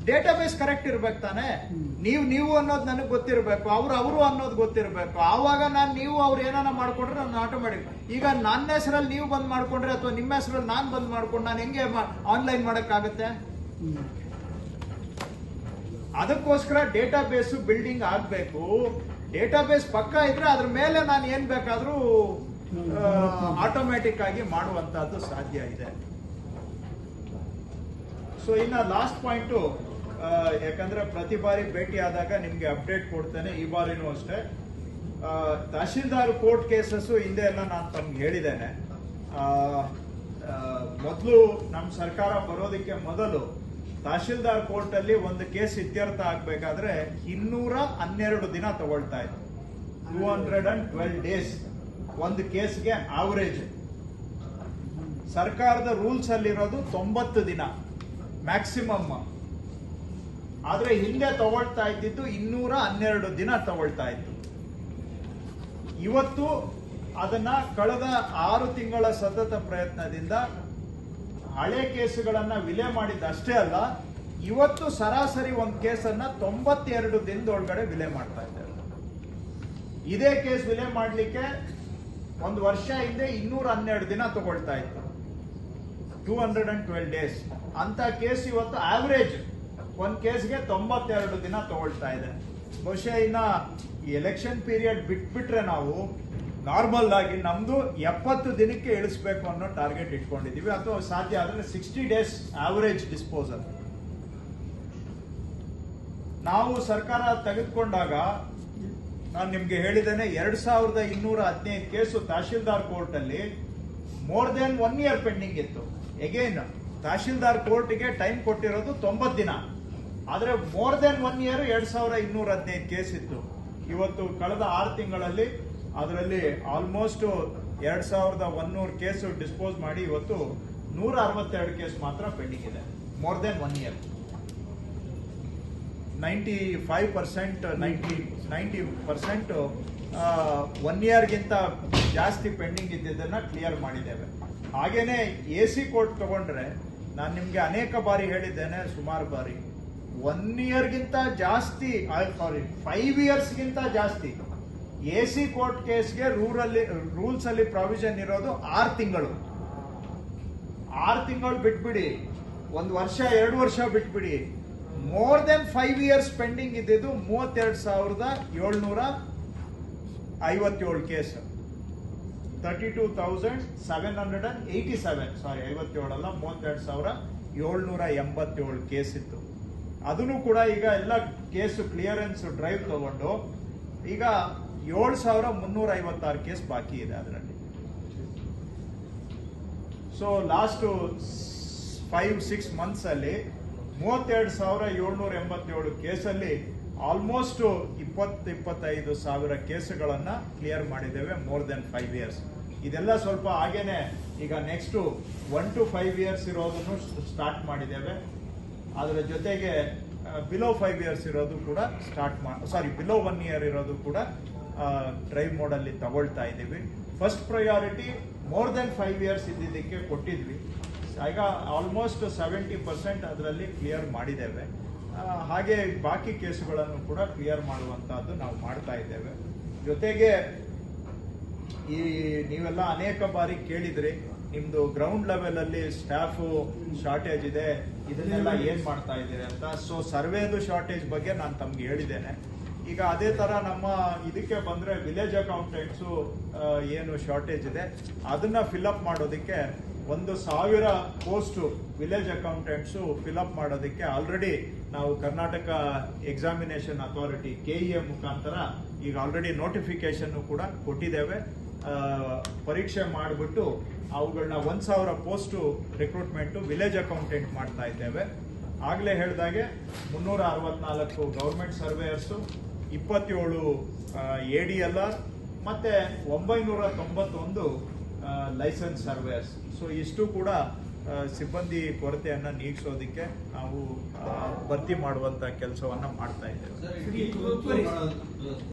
Database correct ಇರ್ಬೇಕು ತಾನೆ. ನೀವು ಅನ್ನೋದು ನನಗೆ ಗೊತ್ತಿರಬೇಕು, ಅವರು ಅನ್ನೋದು ಗೊತ್ತಿರಬೇಕು. ಆವಾಗ ನಾನು ನೀವು ಅವ್ರು ಏನಾನ ಮಾಡ್ಕೊಂಡ್ರೆ ನಾನು ಆಟೋಮೆಟಿಕ್. ಈಗ ನನ್ನ ಹೆಸರಲ್ಲಿ ನೀವು ಬಂದ್ ಮಾಡ್ಕೊಂಡ್ರೆ ಅಥವಾ ನಿಮ್ಮ ಹೆಸರಲ್ಲಿ ನಾನು ಬಂದ್ ಮಾಡ್ಕೊಂಡು ನಾನು ಹೆಂಗೆ ಆನ್ಲೈನ್ ಮಾಡಕ್ಕಾಗತ್ತೆ? ಅದಕ್ಕೋಸ್ಕರ ಡೇಟಾಬೇಸ್ ಬಿಲ್ಡಿಂಗ್ ಆಗ್ಬೇಕು. ಡೇಟಾಬೇಸ್ ಪಕ್ಕ ಇದ್ರೆ ಅದ್ರ ಮೇಲೆ ನಾನು ಏನ್ ಬೇಕಾದ್ರೂ ಆಟೋಮ್ಯಾಟಿಕ್ ಆಗಿ ಮಾಡುವಂತಹದ್ದು ಸಾಧ್ಯ ಇದೆ. ಸೊ ಇನ್ನ ಲಾಸ್ಟ್ ಪಾಯಿಂಟು, ಯಾಕಂದ್ರೆ ಪ್ರತಿ ಬಾರಿ ಭೇಟಿ ಆದಾಗ ನಿಮ್ಗೆ ಅಪ್ಡೇಟ್ ಕೊಡ್ತೇನೆ. ಈ ಬಾರಿನೂ ಅಷ್ಟೇ. ತಹಶೀಲ್ದಾರ್ ಕೋರ್ಟ್ ಕೇಸಸ್ ಹಿಂದೆ ಎಲ್ಲ ನಾನು ತಮ್ಗೆ ಹೇಳಿದ್ದೇನೆ. ಮೊದಲು ನಮ್ಮ ಸರ್ಕಾರ ಬರೋದಕ್ಕೆ ಮೊದಲು ತಹಶೀಲ್ದಾರ್ ಕೋರ್ಟ್ ಅಲ್ಲಿ ಒಂದು ಕೇಸ್ ಇತ್ಯರ್ಥ ಆಗ್ಬೇಕಾದ್ರೆ 212 ದಿನ ತಗೊಳ್ತಾ ಇತ್ತು. 212 ಡೇಸ್ ಒಂದು ಕೇಸ್ಗೆ ಆವರೇಜ್. ಸರ್ಕಾರದ ರೂಲ್ಸ್ ಅಲ್ಲಿರೋದು 90 ದಿನ ಮ್ಯಾಕ್ಸಿಮಮ್. ಆದ್ರೆ ಹಿಂದೆ ತಗೊಳ್ತಾ ಇದ್ದಿದ್ದು 212 ದಿನ ತಗೊಳ್ತಾ ಇತ್ತು. ಇವತ್ತು ಅದನ್ನ ಕಳೆದ 6 ತಿಂಗಳ ಸತತ ಪ್ರಯತ್ನದಿಂದ ಹಳೆ ಕೇಸುಗಳನ್ನ ವಿಲೆ ಮಾಡಿದ್ದಷ್ಟೇ ಅಲ್ಲ, ಇವತ್ತು ಸರಾಸರಿ ಒಂದು ಕೇಸನ್ನ 92 ದಿನದೊಳಗಡೆ ವಿಲೆ ಮಾಡ್ತಾ ಇದ್ದಾರೆ. ಇದೇ ಕೇಸ್ ವಿಲೆ ಮಾಡ್ಲಿಕ್ಕೆ ಒಂದು ವರ್ಷ ಹಿಂದೆ 212 ದಿನ ತಗೊಳ್ತಾ ಇತ್ತು. 212 ಡೇಸ್ ಅಂತ ಕೇಸ್ ಇವತ್ತು ಆವರೇಜ್ ಒಂದ್ ಕೇಸ್ಗೆ 92 ದಿನ ತಗೊಳ್ತಾ ಇದೆ. ಬಹುಶಃ ಇನ್ನ ಎಲೆಕ್ಷನ್ ಪೀರಿಯಡ್ ಬಿಟ್ಬಿಟ್ರೆ ನಾವು ನಾರ್ಮಲ್ ಆಗಿ ನಮ್ದು 70 ದಿನಕ್ಕೆ ಇಳಿಸಬೇಕು ಅನ್ನೋ ಟಾರ್ಗೆಟ್ ಇಟ್ಕೊಂಡಿದೀವಿ. ಅಥವಾ ಸಾಧ್ಯ ಆದ್ರೆ 60 ಡೇಸ್ ಆವರೇಜ್ ಡಿಸ್ಪೋಸಲ್. ನಾವು ಸರ್ಕಾರ ತೆಗೆದುಕೊಂಡಾಗ ನಾನು ನಿಮ್ಗೆ ಹೇಳಿದ್ದೇನೆ, 2215 ಕೇಸು ತಹಶೀಲ್ದಾರ್ ಕೋರ್ಟ್ ಅಲ್ಲಿ ಮೋರ್ ದೆನ್ 1 ಇಯರ್ ಪೆಂಡಿಂಗ್ ಇತ್ತು. ಅಗೇನ್ ತಹಶೀಲ್ದಾರ್ ಕೋರ್ಟ್ಗೆ ಟೈಮ್ ಕೊಟ್ಟಿರೋದು 90 ದಿನ. ಆದ್ರೆ ಮೋರ್ ದೆನ್ 1 ಇಯರ್ 2215 ಕೇಸ್ ಇತ್ತು. ಇವತ್ತು ಕಳೆದ 6 ತಿಂಗಳಲ್ಲಿ ಅದರಲ್ಲಿ ಆಲ್ಮೋಸ್ಟ್ 2100 ಕೇಸು ಡಿಸ್ಪೋಸ್ ಮಾಡಿ ಇವತ್ತು 162 ಕೇಸ್ ಮಾತ್ರ ಪೆಂಡಿಂಗ್ ಇದೆ. More than 1 year. 95% 90% 1 ಇಯರ್ಗಿಂತ ಜಾಸ್ತಿ ಪೆಂಡಿಂಗ್ ಇದ್ದಿದ್ದನ್ನ ಕ್ಲಿಯರ್ ಮಾಡಿದ್ದೇವೆ. ಹಾಗೇನೆ AC ಕೋರ್ಟ್ ತಗೊಂಡ್ರೆ ನಾನು ನಿಮ್ಗೆ ಅನೇಕ ಬಾರಿ ಹೇಳಿದ್ದೇನೆ, ಸುಮಾರು ಬಾರಿ 1 ಇಯರ್ಗಿಂತ ಜಾಸ್ತಿ, ಸಾರಿ 5 ಇಯರ್ಸ್ಗಿಂತ ಜಾಸ್ತಿ AC ಕೋರ್ಟ್ ಕೇಸ್ಗೆ ರೂಲ್ಸ್ ಅಲ್ಲಿ ಪ್ರಾವಿಷನ್ ಇರೋದು 6 ತಿಂಗಳು. 6 ತಿಂಗಳು ಬಿಟ್ಬಿಡಿ, 1 ವರ್ಷ 2 ವರ್ಷ ಬಿಟ್ಬಿಡಿ, ಮೋರ್ ದೆನ್ 5 ಇಯರ್ಸ್ ಪೆಂಡಿಂಗ್ ಇದ್ದಿದ್ದು 32,757 ಕೇಸ್. 32,787, ಸಾರಿ 57 ಅಲ್ಲ, 32,787 ಕೇಸ್ ಇತ್ತು. ಅದನ್ನು ಕೂಡ ಈಗ ಎಲ್ಲ ಕೇಸು ಕ್ಲಿಯರೆನ್ಸ್ ಡ್ರೈವ್ ತಗೊಂಡು ಈಗ 7,356 ಕೇಸ್ ಬಾಕಿ ಇದೆ ಅದರಲ್ಲಿ. ಸೊ ಲಾಸ್ಟ್ 5-6 ಮಂತ್ಸ್ ಅಲ್ಲಿ 32,787 ಕೇಸಲ್ಲಿ ಆಲ್ಮೋಸ್ಟ್ 20-25 ಸಾವಿರ ಕೇಸುಗಳನ್ನ ಕ್ಲಿಯರ್ ಮಾಡಿದ್ದೇವೆ ಮೋರ್ ದೆನ್ 5 ಇಯರ್ಸ್. ಇದೆಲ್ಲ ಸ್ವಲ್ಪ ಹಾಗೇನೆ ಈಗ ನೆಕ್ಸ್ಟ್ 1 to 5 ಇಯರ್ಸ್ ಇರೋದನ್ನು ಸ್ಟಾರ್ಟ್ ಮಾಡಿದ್ದೇವೆ. ಅದರ ಜೊತೆಗೆ ಬಿಲೋ 5 ಇಯರ್ಸ್ ಇರೋದು ಕೂಡ ಬಿಲೋ 1 ಇಯರ್ ಇರೋದು ಕೂಡ ಡ್ರೈವ್ ಮೋಡ್ ಅಲ್ಲಿ ತಗೊಳ್ತಾ ಇದ್ದೀವಿ. First priority more than 5 years ಇದ್ದಿದ್ದಕ್ಕೆ ಕೊಟ್ಟಿದ್ವಿ. ಈಗ ಆಲ್ಮೋಸ್ಟ್ 70% ಅದರಲ್ಲಿ ಕ್ಲಿಯರ್ ಮಾಡಿದ್ದೇವೆ. ಹಾಗೆ ಬಾಕಿ ಕೇಸುಗಳನ್ನು ಕೂಡ ಕ್ಲಿಯರ್ ಮಾಡುವಂತಹದ್ದು ನಾವು ಮಾಡ್ತಾ ಇದ್ದೇವೆ. ಜೊತೆಗೆ ನೀವೆಲ್ಲ ಅನೇಕ ಬಾರಿ ಕೇಳಿದ್ರಿ, ನಿಮ್ದು ಗ್ರೌಂಡ್ ಲೆವೆಲ್ ಅಲ್ಲಿ ಸ್ಟಾಫ್ ಶಾರ್ಟೇಜ್ ಇದೆ, ಇದನ್ನೆಲ್ಲ ಏನ್ ಮಾಡ್ತಾ ಇದ್ದೀರಿ ಅಂತ. ಸೊ ಸರ್ವೇದು ಶಾರ್ಟೇಜ್ ಬಗ್ಗೆ ನಾನು ತಮ್ಗೆ ಹೇಳಿದ್ದೇನೆ. ಈಗ ಅದೇ ತರ ನಮ್ಮ ಇದಕ್ಕೆ ಬಂದ್ರೆ ವಿಲೇಜ್ ಅಕೌಂಟೆಂಟ್ಸ್ ಏನು ಶಾರ್ಟೇಜ್ ಇದೆ ಅದನ್ನ ಫಿಲ್ಅಪ್ ಮಾಡೋದಕ್ಕೆ 1,000 ಪೋಸ್ಟ್ ವಿಲೇಜ್ ಅಕೌಂಟೆಂಟ್ಸ್ ಫಿಲ್ಅಪ್ ಮಾಡೋದಕ್ಕೆ ಆಲ್ರೆಡಿ ನಾವು ಕರ್ನಾಟಕ ಎಕ್ಸಾಮಿನೇಷನ್ ಅಥಾರಿಟಿ KEA ಮುಖಾಂತರ ಈಗ ಆಲ್ರೆಡಿ ನೋಟಿಫಿಕೇಶನ್ ಕೂಡ ಕೊಟ್ಟಿದ್ದೇವೆ. ಪರೀಕ್ಷೆ ಮಾಡಿಬಿಟ್ಟು ಅವುಗಳನ್ನ 1,000 ಪೋಸ್ಟ್ ರಿಕ್ರೂಟ್ಮೆಂಟ್ ವಿಲೇಜ್ ಅಕೌಂಟೆಂಟ್ ಮಾಡ್ತಾ ಇದ್ದೇವೆ. ಆಗ್ಲೇ ಹೇಳಿದಾಗೆ 364 ಗವರ್ಮೆಂಟ್ ಸರ್ವೇಯರ್ಸು, 27 ADLR ಮತ್ತೆ 991 ಲೈಸೆನ್ಸ್ ಸರ್ವೇಯರ್ಸ್. ಸೊ ಇಷ್ಟು ಕೂಡ ಸಿಬ್ಬಂದಿ ಕೊರತೆಯನ್ನ ನೀಗಿಸೋದಕ್ಕೆ ನಾವು ಭರ್ತಿ ಮಾಡುವಂತ ಕೆಲಸವನ್ನ ಮಾಡ್ತಾ ಇದ್ದೇವೆ.